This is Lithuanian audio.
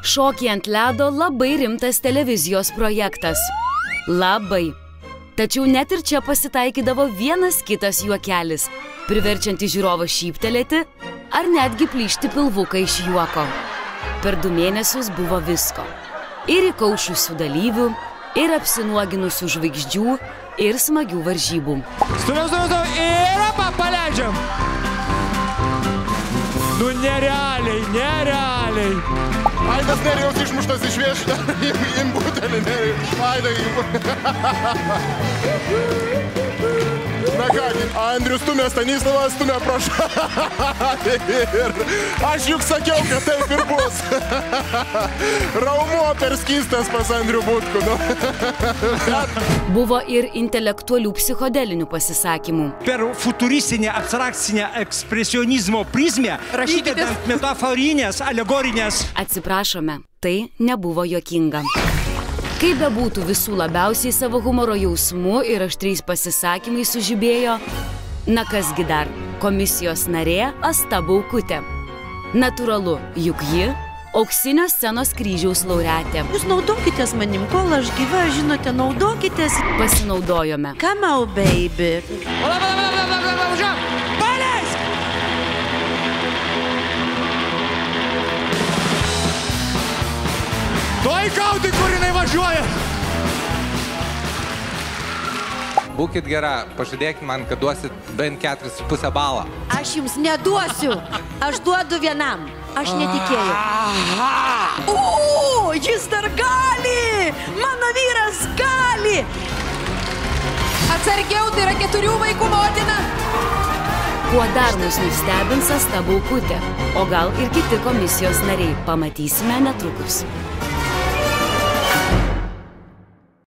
Šokiai ant ledo labai rimtas televizijos projektas. Labai. Tačiau net ir čia pasitaikydavo vienas kitas juokelis, priverčianti žiūrovą šyptelėti ar netgi plyšti pilvuką iš juoko. Per 2 mėnesius buvo visko. Ir įkaušusių dalyvių, ir apsinuoginusių žvaigždžių, ir smagių varžybų. Stumiam, ir paleidžiam. Nu, nerealiai. Aidas Nerijaus išmuštas iš viešą, imbutelį Nerijaus. Aidai, Na kągi, Andrius stumia Stanislavą, stumia pro šalį. Aš juk sakiau, kad taip ir bus. Raumuo per skystas pas Andrių Butkų. Buvo ir intelektualių psichodelinių pasisakymų. Per futuristinę, abstrakcinę ekspresionizmo prizmę, įdedant metaforinės, alegorinės. Atsiprašome, tai nebuvo juokinga. Kaip bebūtų, visų labiausiai savo humoro jausmu ir aštriais pasisakymais sužibėjo, na kasgi dar, komisijos narė Asta Baukutė. Natūralu, juk ji auksinio scenos kryžiaus laureatė. Jūs naudokitės manim, kol aš gyva, žinote, naudokitės. Pasinaudojome. Come out, baby. Tuoj gaudyk, kur jinai važiuoja! Būkit gera, pažadėkit man, kad duosit bent 4,5 balą. Aš jums neduosiu. Aš duodu vienam. Aš netikėjau. O, jis dar gali! Mano vyras gali! Atsargiau, tai yra 4 vaikų motina. Kuo dar mus nustebins Asta Baukutė, o gal ir kiti komisijos nariai, pamatysime netrukus.